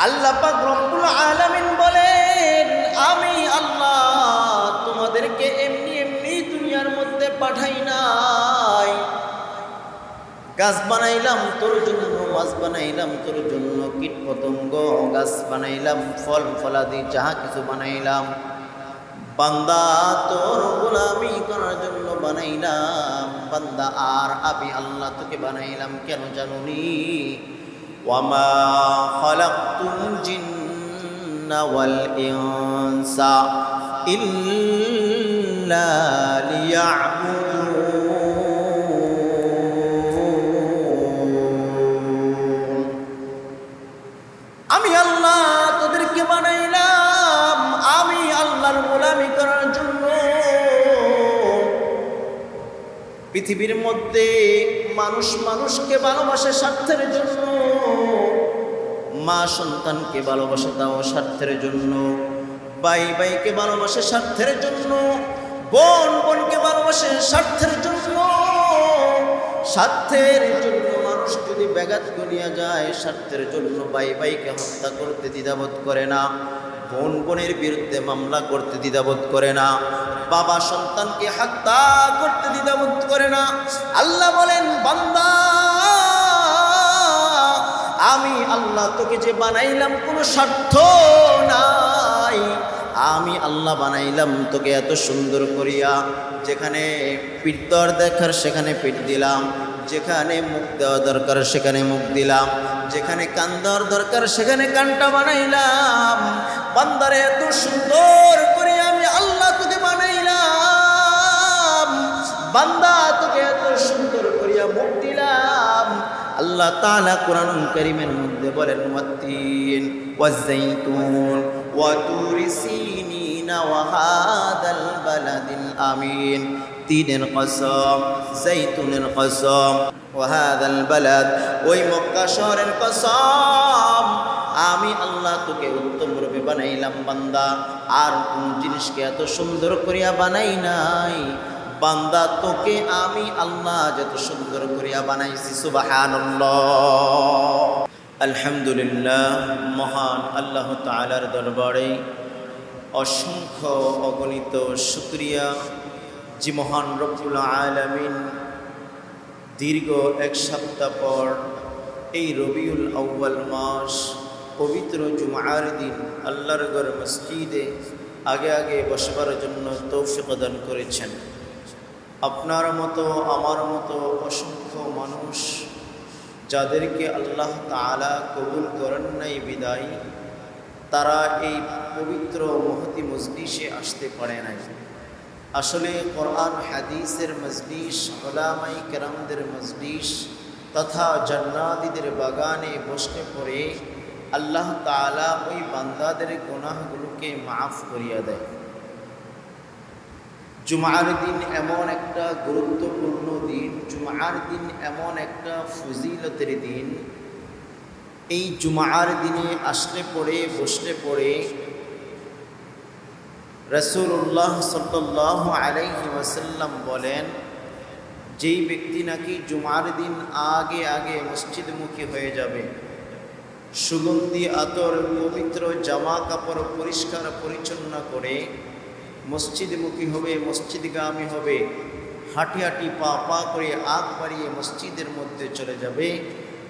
আল্লাহ পাক রব্বুল আলামিন বলেন, আমি আল্লাহ তোমাদেরকে এমনি এমনি দুনিয়ার মধ্যে পাঠাই নাই। গাছ বানাইলাম তোর জন্য, মাছ বানাইলাম তোর জন্য, কীট পতঙ্গ, গাছ বানাইলাম, ফল ফলাদি যাহা কিছু বানাইলাম, বান্দা তোর গোলামি করার জন্য বানাইলাম। বান্দা আর আমি আল্লাহ তোকে বানাইলাম কেন জানুনি? ওয়ামা খালাকতুল জিন্না ওয়াল ইনসা ইল্লা লিয়াবুদুন। আমি আল্লাহ তোদেরকে বানাইলাম আমি আল্লাহর গোলামি করার জন্য। পৃথিবীর মধ্যে মানুষ মানুষকে ভালোবাসে স্বার্থের জন্য, মা সন্তানকে ভালোবাসে তাও স্বার্থের জন্য, ভাই ভাইকে ভালোবাসে স্বার্থের জন্য, বোন বোনকে ভালোবাসে স্বার্থের জন্য। স্বার্থের জন্য মানুষ যদি ব্যাঘাত করিয়া যায়, স্বার্থের জন্য ভাই ভাইকে হত্যা করতে দ্বিধাবোধ করে না, বোন বোনের বিরুদ্ধে মামলা করতে দ্বিধাবোধ করে না, বাবা সন্তানকে হত্যা করতে দ্বিধাবোধ করে না। আল্লাহ বলেন, বান্দা আমি আল্লাহ তোকে যে বানাইলাম কোনো স্বার্থ নাই। আমি আল্লাহ বানাইলাম তোকে এত সুন্দর করিয়া, যেখানে পিঠ দেওয়ার দরকার সেখানে পিঠ দিলাম, যেখানে মুখ দেওয়া দরকার সেখানে মুখ দিলাম, যেখানে কান দেওয়ার দরকার সেখানে কানটা বানাইলাম। বান্দারে এত সুন্দর করে আমি আল্লাহ তোকে বানাইলাম, বান্দা তোকে এত সুন্দর করিয়া মুখ দিলাম। আল্লাহ তাআলা কুরআনুল কারীমের মধ্যে বলেন, ওয়াত্তিন ওয়াজ-যাইতুন ওয়া তুরি সিনিন ওয়া হাদাল বালাদিল আমিন। তিনের কসম, যাইতুনের কসম, ওয়া হাদাল বালাদ, ওই মক্কা শহরের কসম। আমি আল্লাহ তোকে উত্তম রূপে বানাইলাম বান্দা, আর কোন জিনিসকে এত সুন্দর করিয়া বানাই নাই। বান্দা তোকে আমি আল্লাহ যত সুন্দর করিয়া বানাইছি। সুবহানাল্লাহ। আলহামদুলিল্লাহ। মহান আল্লাহ তাআলার দরবারে অসংখ্য অগণিত শুকরিয়া, যে মহান রব্বুল আলামিন দীর্ঘ এক সপ্তাহ পর এই রবিউল আউয়াল মাস, পবিত্র জুমার দিন আল্লাহর ঘর মসজিদে আগে আগে বসবার জন্য তৌফিক দান করেছেন। আপনার মতো আমার মতো অসংখ্য মানুষ যাদেরকে আল্লাহ তাআলা কবুল করেন নাই বিদায়, তারা এই পবিত্র মহতি মজলিসে আসতে পারে নাই। আসলে কোরআন হাদিসের মজলিস, উলামায়ে কেরামদের মজলিস তথা জান্নাতীদের বাগানে বসতে পড়ে আল্লাহ তাআলা ওই বান্দাদের গুনাহগুলোকে মাফ করিয়া দেয়। জুমার দিন এমন একটা গুরুত্বপূর্ণ দিন, জুমার দিন এমন একটা ফজিলতের দিন। এই জুমার দিনে আসলে পড়ে বসলে পড়ে রাসূলুল্লাহ সাল্লাল্লাহু আলাইহি ওয়াসাল্লাম বলেন, যেই ব্যক্তি নাকি জুমার দিন আগে আগে মসজিদমুখী হয়ে যাবে, সুগন্ধি আতর পবিত্র জামা কাপড় পরিষ্কার পরিচ্ছন্ন করে মসজিদমুখী হবে, মসজিদগামী হবে, হাঁটি হাঁটি পা পা করে আগ বাড়িয়ে মসজিদের মধ্যে চলে যাবে,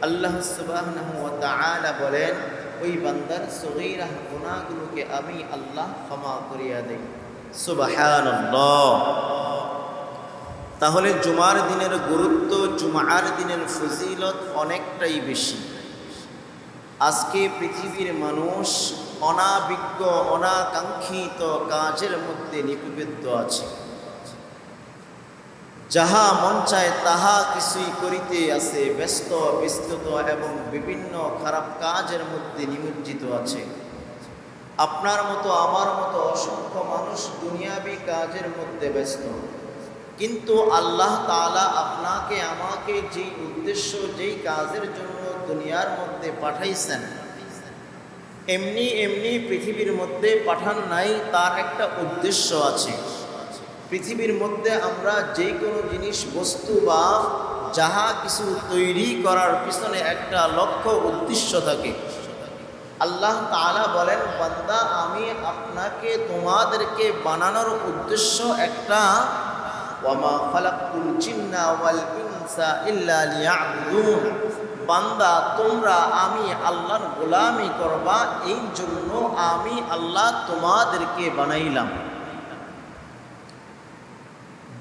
আল্লাহ সুবহানাহু ওয়া তাআলা বলেন ওই বান্দার সগীরা গুনাহগুলোকে আমি আল্লাহ ক্ষমা করিয়া দেই। সুবহানাল্লাহ। তাহলে জুমার দিনের গুরুত্ব, জুমার দিনের ফজিলত অনেকটাই বেশি। আজকে পৃথিবীর মানুষ অনাবিজ্ঞ অনাকাঙ্ক্ষিত কাজের মধ্যে লিপিবদ্ধ আছে, যাহা মন চায় তাহা কিছুই করিতে আছে ব্যস্ত বিস্তৃত এবং বিভিন্ন খারাপ কাজের মধ্যে নিমজ্জিত আছে। আপনার মতো আমার মতো অসংখ্য মানুষ দুনিয়াবি কাজের মধ্যে ব্যস্ত, কিন্তু আল্লাহ তাআলা আপনাকে আমাকে যেই উদ্দেশ্য, যেই কাজের জন্য দুনিয়ার মধ্যে পাঠাইছেন, এমনি এমনি পৃথিবীর মধ্যে পাঠান নাই, তার একটা উদ্দেশ্য আছে। পৃথিবীর মধ্যে আমরা যে কোনো জিনিস, বস্তু বা যাহা কিছু তৈরি করার পিছনে একটা লক্ষ্য উদ্দেশ্য থাকে। আল্লাহ তাআলা বলেন, বান্দা আমি আপনাকে তোমাদেরকে বানানোর উদ্দেশ্য একটা, ওয়ামা খালাকতুল জিন্না ওয়াল ইনসা ইল্লা লিয়াবুদুন, বান্দা তোমরা আমি আল্লাহর গোলামি করবা এই জন্য আমি আল্লাহ তোমাদেরকে বানাইলাম।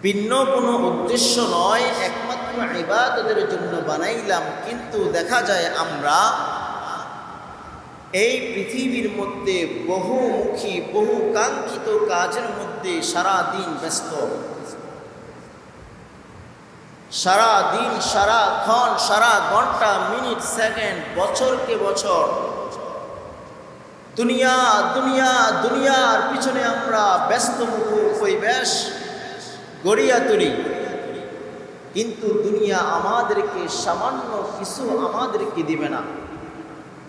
ভিন্ন কোনো উদ্দেশ্য নয়, একমাত্র ইবাদতের জন্য বানাইলাম। কিন্তু দেখা যায় আমরা এই পৃথিবীর মধ্যে বহুমুখী বহু কাঙ্ক্ষিত কাজের মধ্যে সারা দিন ব্যস্ত, সারা দিন সারাক্ষণ সারা ঘন্টা মিনিট সেকেন্ড বছরকে বছর দুনিয়া দুনিয়া দুনিয়ার পিছনে আমরা ব্যস্তমুখ পরিবেশ গড়িয়া তুলি। কিন্তু দুনিয়া আমাদেরকে সামান্য কিছু আমাদেরকে দিবে না।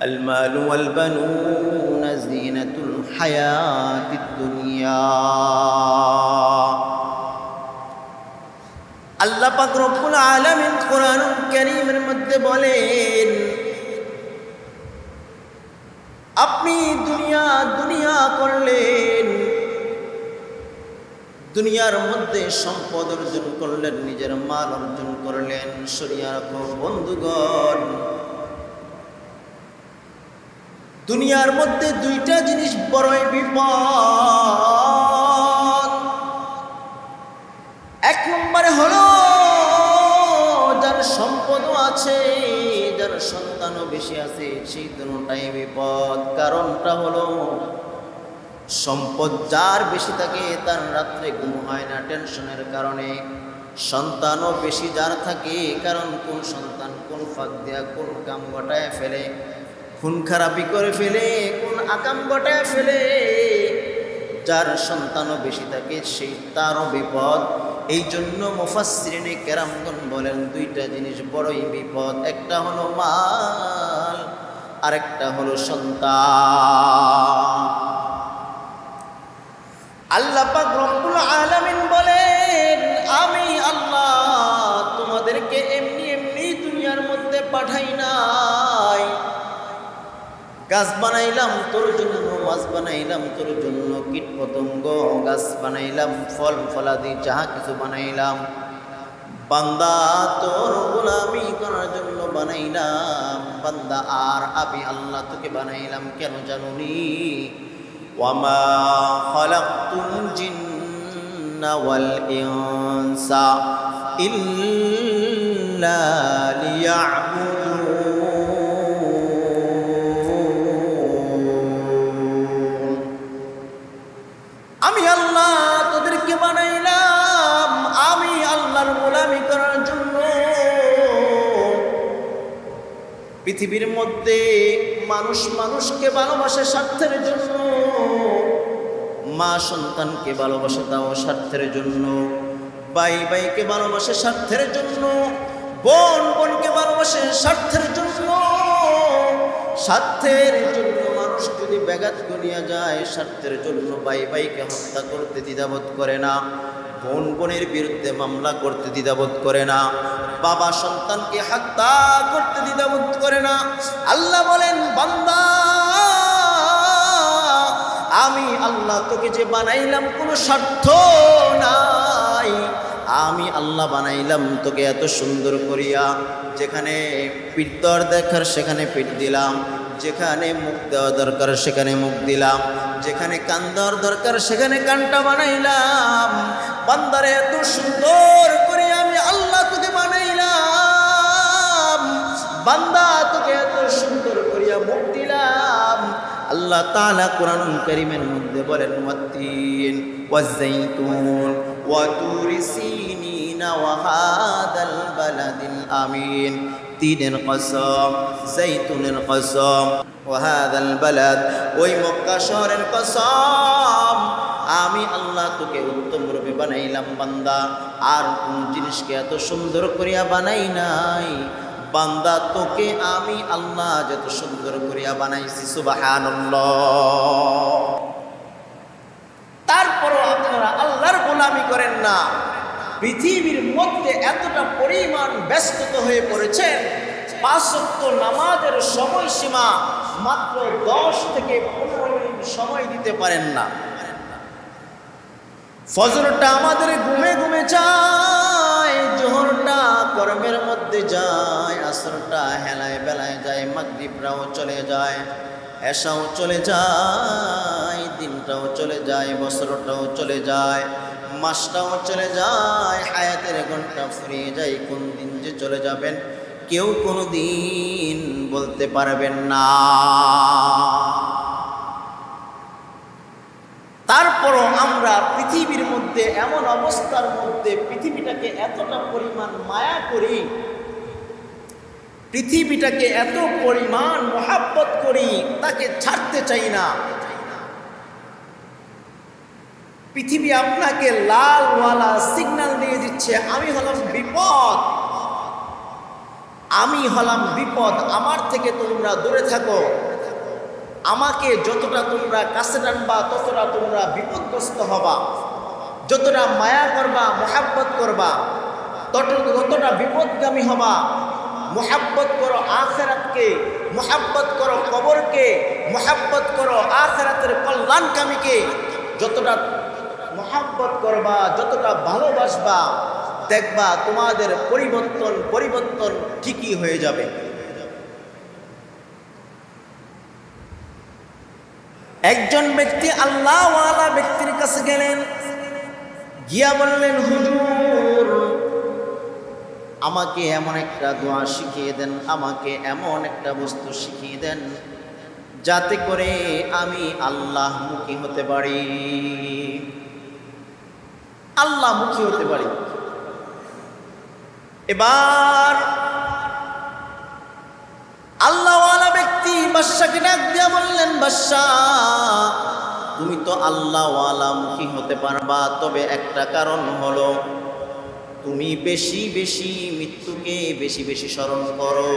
আল মালু ওয়াল বানুনা যিনাতুল হায়াতিদ দুনিয়া। আল্লাহ পাক রব্বুল আলামিন কোরআনুল কারীমের মধ্যে বলেন, আপনি দুনিয়া দুনিয়া করলেন, দুনিয়ার মধ্যে সম্পদ অর্জন করলেন, নিজের মাল অর্জন করলেন। শরিয়া রাখো বন্ধুগণ, দুনিয়ার মধ্যে দুইটা জিনিস বড়ই বিপদ। এক নম্বরে হলো যার সম্পদও আছে, যার সন্তানও বেশি আছে, সেই দুটোটাই বিপদ। কারণটা হলো সম্পদ যার বেশি থাকে তার রাত্রে ঘুম হয় না টেনশনের কারণে। সন্তানও বেশি যার থাকে, কারণ কোন সন্তান কোন ফাঁক দিয়া কোন কাম ঘটায় ফেলে, খুন খারাপি করে ফেলে, কোন আকাম ঘটায় ফেলে। যার সন্তানও বেশি থাকে সেই তারও বিপদ। এই জন্য মুফাসসিরিনে কেরামগণ বলেন দুইটা জিনিস বড়ই বিপদ। একটা হলো মাল, আরেকটা হলো সন্তান। আল্লাহ পাক রব্বুল আলামিন বলেন, আমি আল্লাহ তোমাদেরকে এমনি এমনি দুনিয়ার মধ্যে পাঠাই নাই। গাছ বানাইলাম তোর জন্য, মাছ বানাইলাম তোর জন্য, কীট পতঙ্গ গাছ বানাইলাম, ফল ফলাদি যাহা কিছু বানাইলাম, বান্দা তোর গোলামি করার জন্য বানাইলাম। বান্দা আর আমি আল্লাহ তোকে বানাইলাম কেন জানুনি? ওয়ামা খালাকতুল জিন্না ওয়াল ইনসা ইল্লা লিয়াবুদুন। আমি আল্লাহ তোদেরকে বানাইলাম আমি আল্লাহর গোলামি করার জন্য। পৃথিবীর মধ্যে মানুষ মানুষকে ভালোবাসে স্বার্থের জন্য, মা সন্তানকে ভালোবাসে তাও স্বার্থের জন্য, ভাই ভাইকে ভালোবাসে স্বার্থের জন্য, বোন বোনকে ভালোবাসে স্বার্থের জন্য। স্বার্থের জন্য মানুষ যদি ব্যাঘাত ঘটিয়ে যায়, স্বার্থের জন্য ভাই ভাইকে হত্যা করতে দ্বিধাবোধ করে না, বোন বোনের বিরুদ্ধে মামলা করতে দ্বিধাবোধ করে না, বাবা সন্তানকে হত্যা করতে দ্বিধাবোধ করে না। আল্লাহ বলেন, বান্দা আমি আল্লাহ তোকে যে বানাইলাম কোনো স্বার্থ নাই। আমি আল্লাহ বানাইলাম তোকে এত সুন্দর করিয়া, যেখানে পিঠ দেওয়ার দরকার সেখানে পিঠ দিলাম, যেখানে মুখ দেওয়া দরকার সেখানে মুখ দিলাম, যেখানে কান দেওয়ার দরকার সেখানে কানটা বানাইলাম। বান্দারে এত সুন্দর করে আমি আল্লাহ তোকে বানাইলাম, বান্দা তোকে এত সুন্দর করিয়া মুখ দিলাম। আল্লাহ তাআলা কোরআনুল কারীমের মধ্যে বলেন, ওয়াত্তিন ওয়াজ-যাইতুন ওয়া তুরি সিনিন ওয়া হাদাল বালাদিল আমিন। তিনের কসম, যাইতুনের কসম, ওয়া হাদাল বালাদ, ওই মক্কা শহরের কসম। আমি আল্লাহ তোকে উত্তম রূপে বানাইলাম বান্দা, আর কোন জিনিসকে এত সুন্দর করিয়া বানাই নাই। বান্দা তোকে আমি আল্লাহ যত সুন্দর করিয়া বানাইছি, সুবহানাল্লাহ। তারপরও আপনারা আল্লাহর গোলামি করেন না। পৃথিবীর মধ্যে এতটা পরিমাণ ব্যস্ততা হয়ে পড়েছেন, ৫ ওয়াক্ত নামাজের সময়সীমা মাত্র 10 থেকে 15 মিনিট সময় দিতে পারেন না। ফজরটা আমাদের ঘুমে ঘুমে যায়, জোহরটা কর্মের মধ্যে যায়, আসরটা হেলায় বেলায় যায়, মাগরিবটাও চলে যায়, এশাও চলে যায়, দিনটাও চলে যায়, বছরটাও চলে যায়, মাসটাও চলে যায়, হায়াতের ঘন্টা ফুরিয়ে যায়। কোন দিন যে চলে যাবেন কেউ কোনো দিন বলতে পারবেন না। তারপরও আমরা পৃথিবীর মধ্যে এমন অবস্থার মধ্যে পৃথিবীটাকে এতটা পরিমাণ মায়া করি, পৃথিবীটাকে এত পরিমাণ মহাব্বত করি, তাকে ছাড়তে চাই না। পৃথিবী আপনাকে লালওয়ালা সিগন্যাল দিয়ে দিচ্ছে, আমি হলাম বিপদ, আমি হলাম বিপদ, আমার থেকে তোমরা দূরে থাকো। আমাকে যতটা তোমরা কাছে টানবা ততটা তোমরা বিপদগ্রস্ত হবা, যতটা মায়া করবা মোহাব্বত করবা ততটা বিপদগামী হবা। মোহাব্বত করো আখিরাতকে, মোহাব্বত করো কবরকে, মোহাব্বত করো আখিরাতের কল্যাণকামীকে। যতটা মোহাব্বত করবা, যতটা ভালোবাসবা, দেখবা তোমাদের পরিবর্তন ঠিকই হয়ে যাবে। একজন ব্যক্তি আল্লাহওয়ালা ব্যক্তির কাছে গেলেন, গিয়া বললেন, হুজুর আমাকে এমন একটা দোয়া শিখিয়ে দেন, আমাকে এমন একটা বস্তু শিখিয়ে দেন যাতে করে আমি আল্লাহমুখী হতে পারি, আল্লাহমুখী হতে পারি। এবার আল্লাহওয়ালা ব্যক্তি বাদশাকে ডাক দিয়া বললেন, বাদশাহ তুমি তো আল্লাহওয়ালা মুখী হতে পারবা, তবে একটা কারণ হলো তুমি বেশি বেশি মৃত্যুকে বেশি বেশি স্মরণ করো।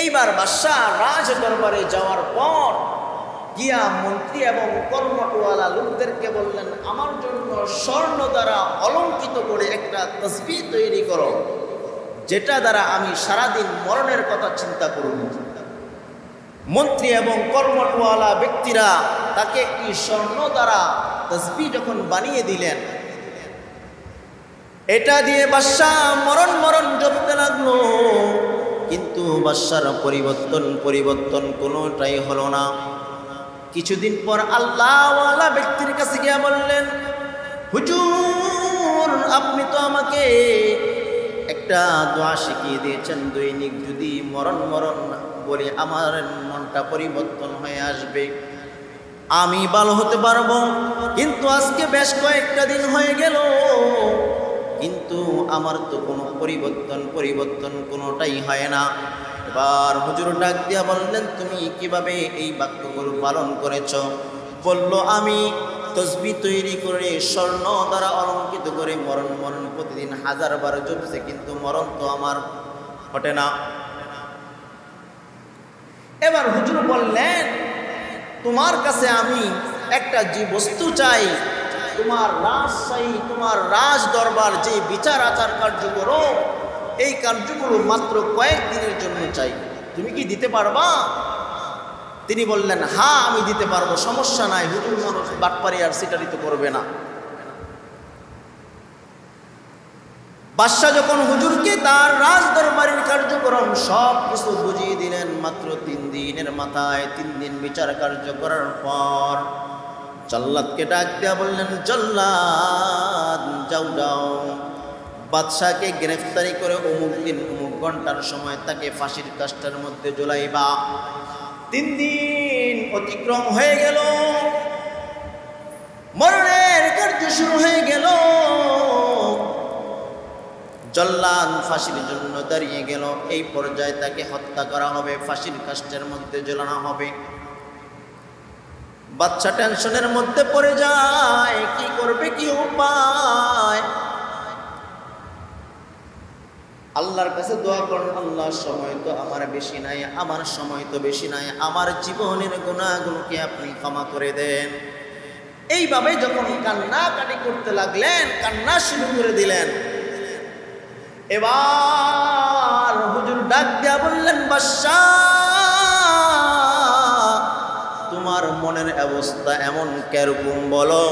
এইবার বাদশাহ রাজ দরবারে যাওয়ার পর গিয়া মন্ত্রী এবং কর্মটোয়ালা লোকদেরকে বললেন, আমার জন্য স্বর্ণ দ্বারা অলঙ্কিত করে একটা তসবিহ তৈরি করো, যেটা দ্বারা আমি সারাদিন মরণের কথা চিন্তা করব। মন্ত্রী এবং কর্মটোয়ালা ব্যক্তিরা তাকে একটি স্বর্ণ দ্বারা তসবিহ যখন বানিয়ে দিলেন, এটা দিয়ে বাদশাহ মরণ জপতে লাগলো, কিন্তু বাদশার পরিবর্তন কোনোটাই হলো না। কিছুদিন পর আল্লাহওয়ালা ব্যক্তির কাছে গিয়া বললেন, হুজুর আপনি তো আমাকে একটা দোয়া শিখিয়ে দিয়েছেন, দৈনিক যদি মরণ বলি আমার মনটা পরিবর্তন হয়ে আসবে, আমি ভালো হতে পারবো। কিন্তু আজকে বেশ কয়েকটা দিন হয়ে গেল, কিন্তু আমার তো কোনো পরিবর্তন কোনোটাই হয় না। এবার হুজুর ডাক দিয়া বললেন, তুমি কিভাবে এই বাক্যগুলো পালন করেছ? বলল, আমি তসবিহ তৈরি করে স্বর্ণ দ্বারা অলঙ্কিত করে মরণ প্রতিদিন 1000 বার জপছে, কিন্তু মরণ তো আমার ঘটে না। এবার হুজুর বললেন, তোমার কাছে আমি একটা যে বস্তু চাই, তোমার রাজ চাই, তোমার রাজ দরবার যে বিচার আচার কার্য করো, এই কার্যগুলো মাত্র কয়েকদিনের জন্য চাই, তুমি কি দিতে পারবা? তিনি বললেন, হ্যাঁ আমি দিতে পারবো, সমস্যা নাই। হুজুর মানুষ বাটপারি আর সিটারিত করবে না। বাদশাহ যখন হুজুরকে তার রাজ দরবারের কার্যক্রম সব কিছু বুঝিয়ে দিলেন, মাত্র 3 দিনের মাথায় 3 দিন বিচার কার্য করার পর জল্লাদকে ডাক দিয়া বললেন, জল্লাদ যাও বাদশাহকে গ্রেফতারি করে অমুক দিন অমুক ঘন্টার সময় তাকে ফাঁসির কাষ্ঠের মধ্যে ঝুলাইবা। 3 দিন অতিক্রম হয়ে গেল, মরণের কার্য শুরু হয়ে গেল। জল্লাদ ফাঁসির জন্য দাঁড়িয়ে গেল, এই পর্যায়ে তাকে হত্যা করা হবে, ফাঁসির কাষ্ঠের মধ্যে ঝোলানো হবে। বাচ্চা টেনশনের মধ্যে পড়ে যায়, কি করবে, কি উপায়? আল্লাহর কাছে দোয়া করেন, আল্লাহ সময় তো আমার বেশি নাই, আমার সময় তো বেশি নাই, আমার জীবনের গুনাহগুলোকে আপনি ক্ষমা করে দেন। এইভাবে যখন কান্নাকাটি করতে লাগলেন, কান্না শুরু করে দিলেন, এবার হুজুর ডাক দিয়া বললেন, বাদশাহ তোমার মনের অবস্থা এমন কেরকম বলো?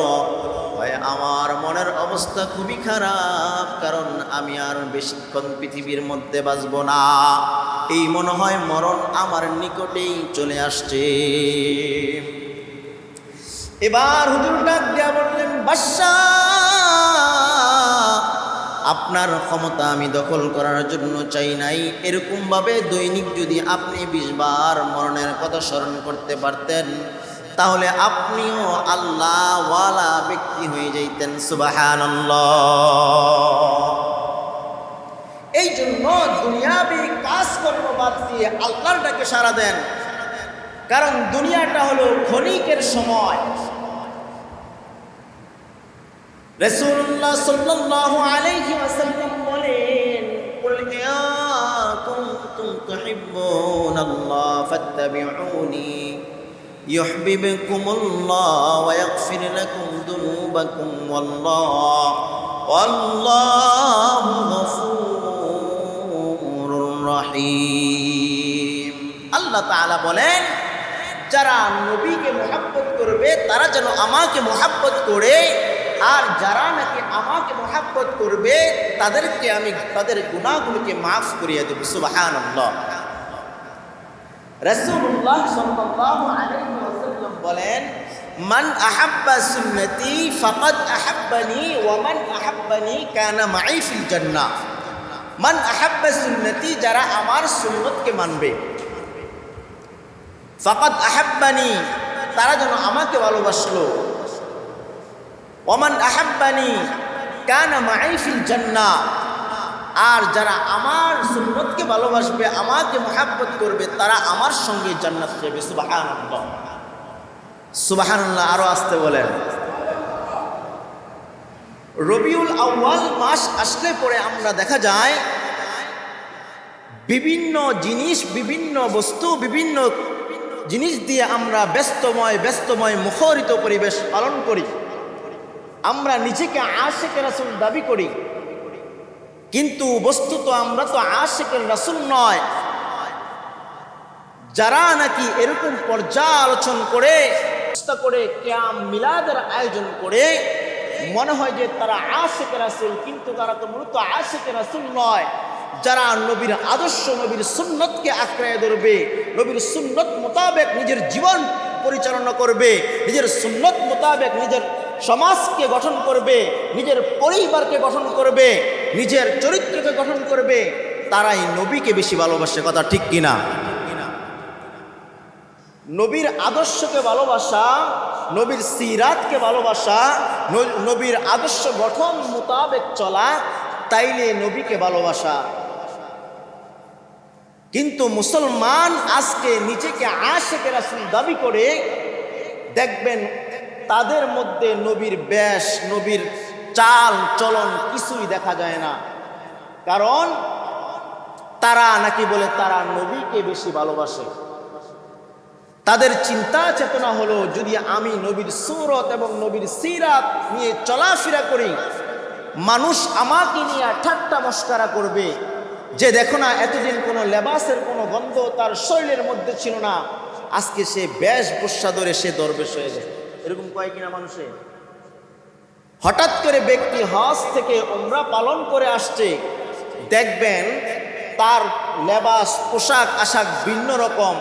হয় আমার মনের অবস্থা খুবই খারাপ, কারণ আমি আর বেশিক্ষণ পৃথিবীর মধ্যে বাঁচব না, এই মনে হয় মরণ আমার নিকটেই চলে আসছে। এবার হুজুর ডাক দিয়া বললেন, বাদশাহ আপনার ক্ষমতা আমি দখল করার জন্য চাই নাই, এরকমভাবে দৈনিক যদি আপনি 20 বার মরণের কথা স্মরণ করতে পারতেন তাহলে আপনিও আল্লাহওয়ালা ব্যক্তি হয়ে যাইতেন। সুবহানাল্লাহ। এই জন্য দুনিয়াবি কাজকর্ম বাদ দিয়ে আল্লাহর ডাকে সাড়া দেন, কারণ দুনিয়াটা হলো ক্ষণিকের সময়। রাসূলুল্লাহ সাল্লাল্লাহু আলাইহি ওয়াসাল্লাম বলেন, কুল ইয়া কুনতুম তুহিব্বুনাল্লাহ ফাত্তাবিউনি ইউহিব্বুকুমুল্লাহ ওয়া ইয়াগফির লাকুম যুনুবাকুম ওয়াল্লাহু গফুরুর রহিম। আল্লাহ তাআলা বলেন, যারা নবীকে মুহাব্বত করবে তারা যেন আমাকে মুহাব্বত করে, আর যারা নাকি আমাকে মুহাব্বত করবে তাদেরকে আমি তাদের গুনাহগুলোকে মাফ করিয়ে দেব। সুবহানাল্লাহ। রাসূলুল্লাহ সাল্লাল্লাহু আলাইহি ওয়াসাল্লাম বলেন, মান আহাব্বা সুন্নতি ফাকাদ আহাব্বানি ওয়া মান আহাব্বানি কানা মাই ফিল জান্নাহ। মান আহাব্বা সুন্নতি, যারা আমার সুন্নতকে মানবে, ফাকাদ আহাব্বানি, তারা যেন আমাকে ভালোবাসলো, ওমান আহাব্বানি কানা মাই ফিল জান্নাহ, আর যারা আমার সুন্নতকে ভালোবাসবে, আমাকে মুহাব্বত করবে, তারা আমার সঙ্গে জান্নাত যাবে। সুবহানাল্লাহ, সুবহানাল্লাহ। আরো আসতে বলেন। রবিউল আউয়াল মাস আসলে পরে আমরা দেখা যায় বিভিন্ন জিনিস, বিভিন্ন বস্তু, বিভিন্ন জিনিস দিয়ে আমরা ব্যস্তময় মুখরিত পরিবেশ পালন করি। আমরা নিজেকে আশিকে রাসূল দাবি করি, কিন্তু বস্তুত আমরা তো আশিকের রাসূল নয়। যারা নাকি এরকম পর্যালোচন করে কিয়াম মিলাদের আয়োজন করে, মনে হয় যে তারা আশিকে রাসূল, কিন্তু তারা তো মূলত আশিকে রাসূল নয়। যারা নবীর আদর্শ, নবীর সুন্নতকে আঁকড়ে ধরবে, নবীর সুন্নত মোতাবেক নিজের জীবন পরিচালনা করবে, নিজের সুন্নত মোতাবেক নিজের সমাজকে গঠন করবে, নিজের পরিবারকে গঠন করবে, নিজের চরিত্রকে গঠন করবে, তারাই নবীকে বেশি ভালোবাসে। কথা ঠিক কিনা? নবীর আদর্শকে ভালোবাসা, নবীর সিরাতকে ভালোবাসা, নবীর আদর্শ গঠন মোতাবেক চলা, তাইলে নবীকে ভালোবাসা। কিন্তু মুসলমান আজকে নিজেকে আশিকে রাসূল দাবি করে, দেখবেন তাদের মধ্যে নবীর বেশ, নবীর চাল চলন কিছুই দেখা যায় না। কারণ তারা নাকি বলে তারা নবীকে বেশি ভালোবাসে। তাদের চিন্তা চেতনা হলো, যদি আমি নবীর সুরত এবং নবীর সিরাত নিয়ে চলাফেরা করি, মানুষ আমাকে নিয়ে ঠাট্টা মস্করা করবে, যে দেখো না এতদিন কোনো লেবাসের কোনো গন্ধ তার শরীরের মধ্যে ছিল না, আজকে সে বেশভূষা ধরে সে দরবেশ হয়ে যায়। এরকম কয় কিনা মানুষে? হঠাৎ করে ব্যক্তি হজ থেকে উমরা পালন করে আসছে, দেখবেন তার লেবাস, পোশাক আশাক ভিন্ন রকম।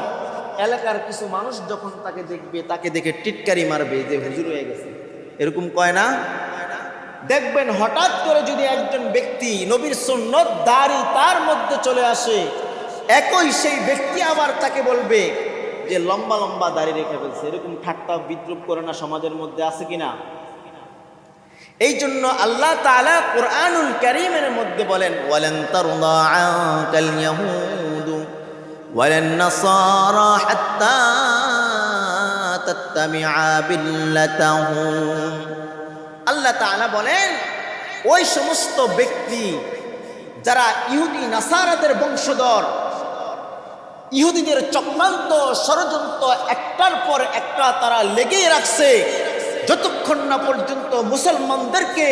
এলাকার কিছু মানুষ যখন তাকে দেখবে, তাকে দেখে টিটকারি মারবে যে হুজুর হয়ে গেছে। এরকম কয় না? দেখবেন হঠাৎ করে যদি একজন ব্যক্তি নবীর সুন্নত দাড়ি তার মধ্যে চলে আসে, একই সেই ব্যক্তি আবার তাকে বলবে যে লম্বা লম্বা দাড়ি রেখে ফেলছে। এরকম ঠাট্টা বিদ্রুপ করে না সমাজের মধ্যে আছে কিনা? এই জন্য আল্লাহ তাআলা কুরআনুল কারীমের মধ্যে বলেন, ওয়ালান তারদা আনকাল ইয়াহুদু ওয়ালান নাসারা হাত্তা তাত্তাবিআ বিল্লাতাহুম। আল্লাহ তাআলা বলেন, ওই সমস্ত ব্যক্তি যারা ইহুদি নাসারাদের বংশধর, ইহুদিদের চক্রান্ত ষড়যন্ত্র একটার পর একটা তারা লেগেই রাখছে, যতক্ষণ না পর্যন্ত মুসলমানদেরকে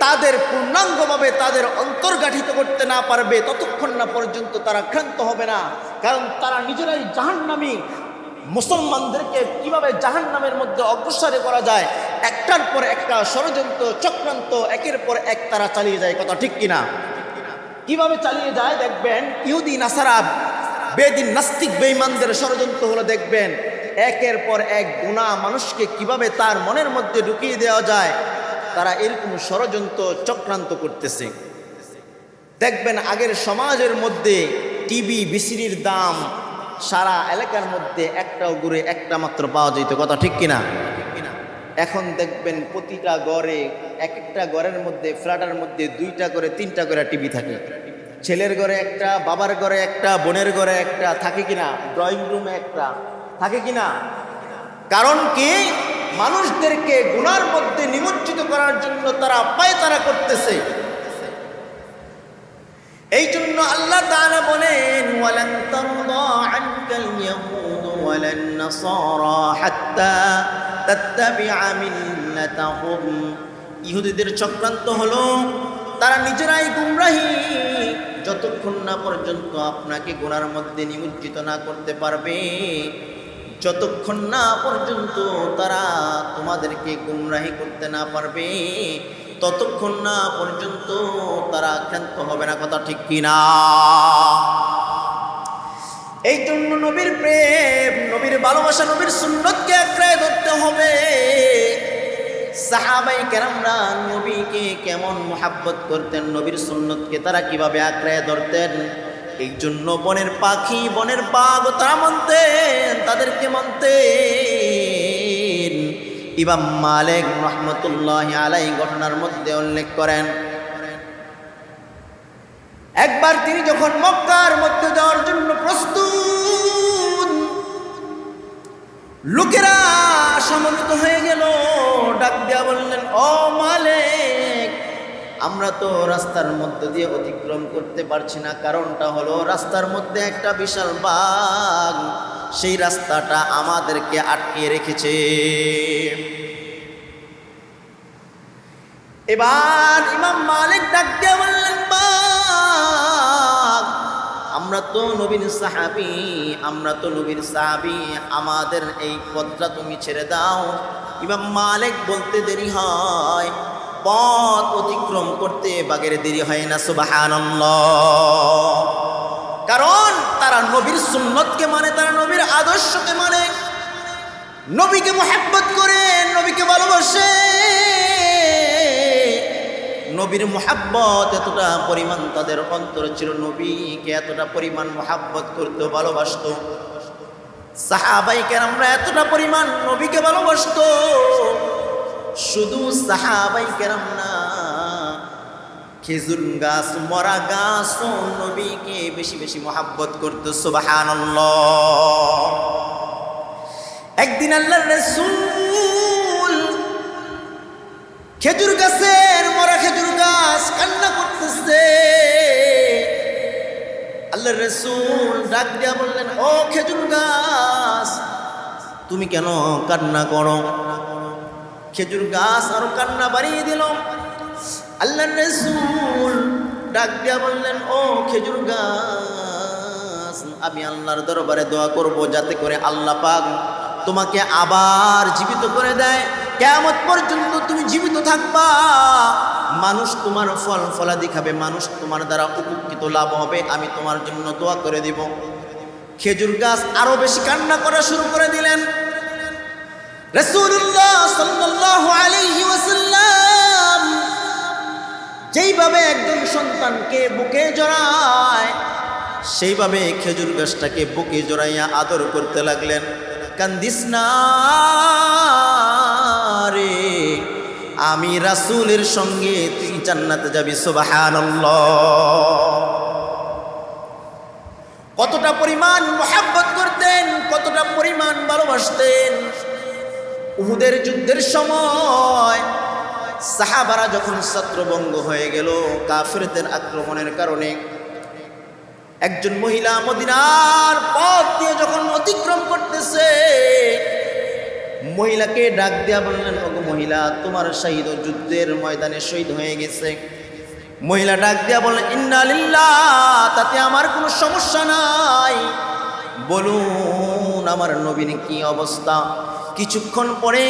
তাদের পূর্ণাঙ্গভাবে তাদের অন্তর্গাঠিত করতে না পারবে ততক্ষণ না পর্যন্ত তারা ক্ষান্ত হবে না। কারণ তারা নিজেরাই জাহান্নামী। মুসলমানদেরকে কিভাবে জাহান্নামের মধ্যে অগ্রসর করা যায়, একটার পর একটা ষড়যন্ত্র চক্রান্ত একের পর এক তারা চালিয়ে যায়। কথা ঠিক কিনা? কিভাবে চালিয়ে যায় দেখবেন। ইহুদি নাসারা বেদিন নাস্তিক বেঈমানদের ষড়যন্ত্র হলো দেখবেন একের পর এক গুনাহ মানুষকে কিভাবে তার মনের মধ্যে ঢুকিয়ে দেওয়া যায়, তারা এরকম ষড়যন্ত্র চক্রান্ত করতেছে। দেখবেন আগের সমাজের মধ্যে টিভি বিসিরির দাম সারা এলাকার মধ্যে একটাও ঘুরে একটা মাত্র পাওয়া যেত। কথা ঠিক কিনা? এখন দেখবেন প্রতিটা ঘরে এক একটা ঘরের মধ্যে ফ্ল্যাটের মধ্যে 2টা করে 3টা করে টিভি থাকে। ছেলের ঘরে একটা, বাবার ঘরে একটা, বোনের ঘরে একটা থাকে কিনা, ড্রয়িং রুমে একটা থাকে কিনা। কারণ কি? মানুষদেরকে গুনার মধ্যে নিমজ্জিত করার জন্য তারা পায়তারা করতেছে। এই জন্য আল্লাহ তাআলা বলেন ওয়ালান তারদা আনকাল ইয়াহুদ ওয়ালান নাসারা হাত্তা তাত্তাবিআ মিল্লাতাহুম। ইহুদিদের চক্রান্ত হলো তারা নিজেরাই গুমরাহী, যতক্ষণ না পর্যন্ত আপনাকে গুনার মধ্যে নিমজ্জিত না করতে পারবে, যতক্ষণ না পর্যন্ত তারা তোমাদেরকে গুমরাহী করতে না পারবে, ততক্ষণ না পর্যন্ত তারা ক্ষান্ত হবে না। কথা ঠিক কিনা? এই জন্য নবীর প্রেম, নবীর ভালোবাসা, নবীর সুন্নতকে আঁকড়ে ধরতে হবে। সাহাবায়ে কেরামরা নবীকে কেমন মুহাব্বত করতেন, নবীর সুন্নতকে তারা কিভাবে আঁকড়ে ধরতেন। এই জন্য বনের পাখি, বনের বাঘ তারা মানতেন, তাদেরকে মানতেন। ইমাম মালিক রহমতুল্লাহি আলাইহি ঘটনার মধ্যে উল্লেখ করেন, একবার তিনি যখন মক্কার মধ্যে যাওয়ার জন্য প্রস্তুত, লোকেরা সমবেত হয়ে গেল। ডাক দিয়া বললেন, ও মালিক, আমরা তো রাস্তার মধ্যে দিয়ে অতিক্রম করতে পারছি না। কারণটা হলো রাস্তার মধ্যে একটা বিশাল বাঘ সেই রাস্তাটা আমাদেরকে আটকিয়ে রেখেছে। এবার ইমাম মালিক ডাক দিয়ে বললেন, বাঘ, আমরা তো নবীর সাহাবী, আমরা তো নবীর সাহাবী, আমাদের এই পথটা তুমি ছেড়ে দাও। ইমাম মালিক বলতে দেরি হয়, পথ অতিক্রম করতে বাঘের দেরি হয় না। সুবহানাল্লাহ। কারণ তারা নবীর সুন্নতকে মানে, তারা নবীর আদর্শকে মানে, নবীকে মুহাব্বত করে, নবীকে ভালোবাসে। নবীর মুহাব্বত এতটা পরিমাণ তাদের অন্তরে ছিল, নবীকে এতটা পরিমাণ মুহাব্বত করতে ভালোবাসতো। সাহাবায়ে কেরামরা এতটা পরিমাণ নবীকে ভালোবাসতো। শুধু সাহাবায়ে কেরাম না, খেজুর গাছ, মরা গাছ নবীকে বেশি বেশি মুহাব্বত করতো। সুবহানাল্লাহ। একদিন আল্লাহর রাসূল খেজুর গাছের, মরা খেজুর গাছ কান্না করতেছে। আল্লাহর রাসূল ডাক দিয়া বললেন, ও খেজুর গাছ, তুমি কেন কান্না করো? খেজুর গাছ আরো কান্না বাড়িয়ে দিল। আল্লাহর রাসূল ডাক দিয়া বললেন, ও খেজুর গাছ, আমি আল্লাহর দরবারে দোয়া করব যাতে করে আল্লাহ পাক তোমাকে আবার জীবিত করে দেয়। কিয়ামত পর্যন্ত তুমি জীবিত থাকবা, মানুষ তোমার ফল ফলাদি খাবে, মানুষ তোমার দ্বারা উপকৃত লাভ হবে। আমি তোমার জন্য দোয়া করে দিব। খেজুর গাছ আরো বেশি কান্না করা শুরু করে দিলেন। রাসূলুল্লাহ সাল্লাল্লাহু আলাইহি ওয়াসাল্লাম যেইভাবে একজন সন্তানকে বুকে জড়ায়, সেইভাবে খেজুর গাছটাকে বুকে জড়াইয়া আদর করতে লাগলেন। কান্দিস না রে, আমি রাসূলের সঙ্গে তুই জান্নাতে যাবি। সুবহানাল্লাহ। কতটা পরিমাণ মুহাব্বত করতেন, কতটা পরিমাণ ভালোবাসতেন। উহুদের যুদ্ধের সময় সাহাবারা যখন ছত্রভঙ্গ হয়ে গেল কাফিরদের আক্রমণের কারণে, একজন মহিলা মদিনার পথ দিয়ে যখন অতিক্রম করতেছে, মহিলাকে ডাক দিয়া বললেন, ওগো মহিলা, তোমার শহীদ যুদ্ধের ময়দানে শহীদ হয়ে গেছে। মহিলা ডাক দিয়া বললেন, ইন্না লিল্লাহ, তাতে আমার কোনো সমস্যা নাই, বলুন আমার নবীর কি অবস্থা। কিছুক্ষণ পরে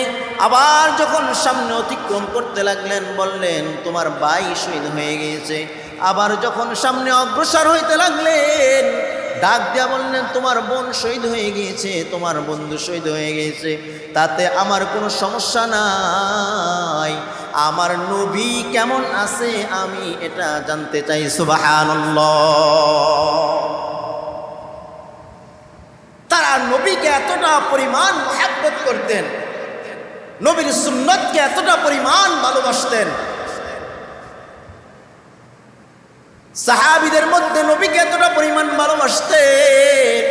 আবার যখন সামনে অতিক্রম করতে লাগলেন, বললেন তোমার ভাই শহীদ হয়ে গিয়েছে। আবার যখন সামনে অগ্রসর হইতে লাগলেন, ডাক দিয়া বললেন তোমার বোন শহীদ হয়ে গিয়েছে, তোমার বন্ধু শহীদ হয়ে গিয়েছে, তাতে আমার কোনো সমস্যা নাই, আমার নবী কেমন আছে আমি এটা জানতে চাই। সুবহানাল্লাহ। তারা নবীকে এতটা পরিমাণ মহব্বত করতেন, নবীর সুন্নতকে এতটা পরিমাণ ভালোবাসতেন। সাহাবীদের মধ্যে নবীকে এতটা পরিমাণ ভালোবাসতেন,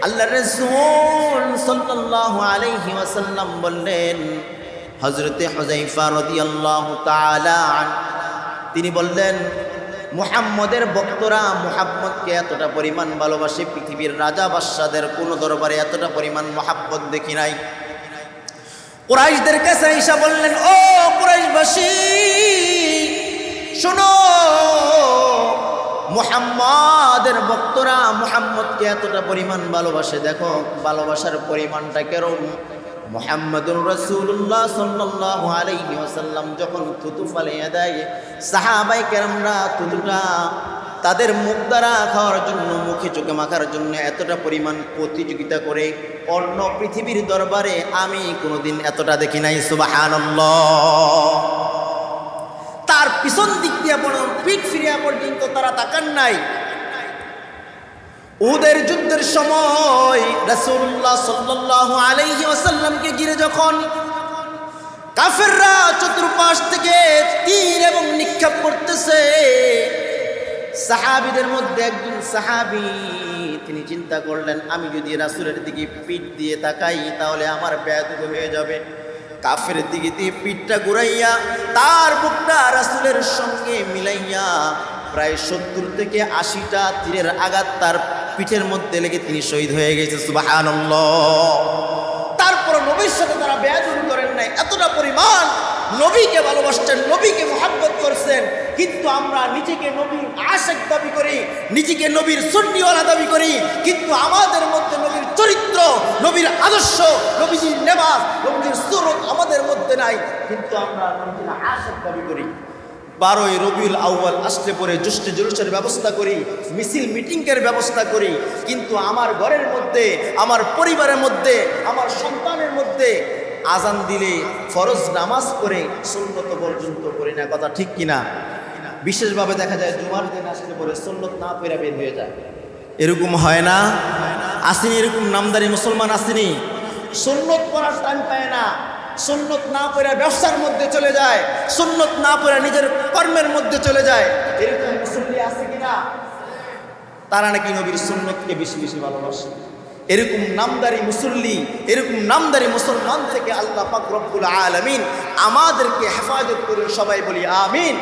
আল্লাহর রাসূল সাল্লাল্লাহু আলাইহি ওয়াসাল্লাম বললেন, হযরতে হুযায়ফা রাদিয়াল্লাহু তাআলা আনহু তিনি বললেন, মুহাম্মদের ভক্তরা মুহাম্মদকে এতটা পরিমাণ ভালোবাসে, পৃথিবীর রাজা বাদশাদের কোন দরবারে এতটা পরিমাণ মহব্বত দেখি নাই। কুরাইশদের কাছে আয়েশা বললেন, ও কুরাইশবাসী শোনো, মুহাম্মাদের ভক্তরা মুহাম্মদকে এতটা পরিমাণ ভালোবাসে, দেখো ভালোবাসার পরিমাণটা কেরম। মুহাম্মাদুর রাসূলুল্লাহ সাল্লাল্লাহু আলাইহি ওয়াসাল্লাম যখন থুতু ফালাইয়া দেয়, সাহাবায়ে কেরামরা থুতুটা তাদের মুখ দ্বারা খাওয়ার জন্য, মুখে চোখে মাখার জন্য এতটা পরিমাণ প্রতিযোগিতা করে, অন্য পৃথিবীর দরবারে আমি কোনোদিন এতটা দেখি নাই। সুবহানাল্লাহ। তার পিছন দিক দিয়ে পিঠ ফিরিয়া পর্যন্ত তারা তাকান নাই। উহুদের যুদ্ধের সময় রাসূলুল্লাহ সাল্লাল্লাহু আলাইহি ওয়াসাল্লামকে ঘিরে যখন কাফেররা চতুর্পাশ থেকে তীর এবং নিক্ষেপ করতেছে, সাহাবীদের মধ্যে একজন সাহাবী তিনি চিন্তা করলেন, আমি যদি রাসূলের দিকে পিঠ দিয়ে তাকাই তাহলে আমার বেয়াদবি হয়ে যাবে। কাফের দিকে দিয়ে পিঠটা ঘুরাইয়া তার বুকটা রাসূলের সঙ্গে মিলাইয়া প্রায় 70 থেকে 80টা তীরের আঘাত তার পিঠের মধ্যে লেগে তিনি শহীদ হয়ে গেছে। সুবহানাল্লাহ। তারপর নবীর সাথে তারা বেয়াদবি করেন নাই, এতটা পরিমাণ নবীকে ভালোবাসতেন, নবীকে মহব্বত করছেন। কিন্তু আমরা নিজেকে নবীর আশিক দাবি করি, নিজেকে নবীর সুন্নিওয়ালা দাবি করি, কিন্তু আমাদের মধ্যে নবীর চরিত্র, নবীর আদর্শ, নবীজির নেবাস, নবীজির সুরত আমাদের মধ্যে নাই, কিন্তু আমরা নবীর আশিক দাবি করি। 12ই রবিউল আউয়াল আসলে পরে জ্যৈষ্ঠ জুলুসের ব্যবস্থা করি, মিছিল মিটিংয়ের ব্যবস্থা করি, কিন্তু আমার ঘরের মধ্যে, আমার পরিবারের মধ্যে, আমার সন্তানের মধ্যে আজান দিলে ফরজ নামাজ পড়ে সুন্নত পর্যন্ত করি না। কথা ঠিক কিনা? বিশেষভাবে দেখা যায় জুমার দিন আসলে পরে সুন্নত না পড়ে বের হয়ে যায়। এরকম হয় না? আসেনি এরকম নামদারি মুসলমান? আসেনি? সুন্নত পড়ার টাইম পায় না, সুন্নত না পড়ে ব্যবসার মধ্যে চলে যায়, সুন্নত না পড়ে নিজের কর্মের মধ্যে চলে যায়। এরকম মুসল্লি আছে কিনা? তারা নাকি নবীর সুন্নতকে বেশি বেশি ভালোবাসে। এরকম নামদারি মুসল্লি, এরকম নামদারি মুসলমান থেকে আল্লাহ পাক রব্বুল আলামিন আমাদেরকে হেফাজত করুন। সবাই বলি আমিন।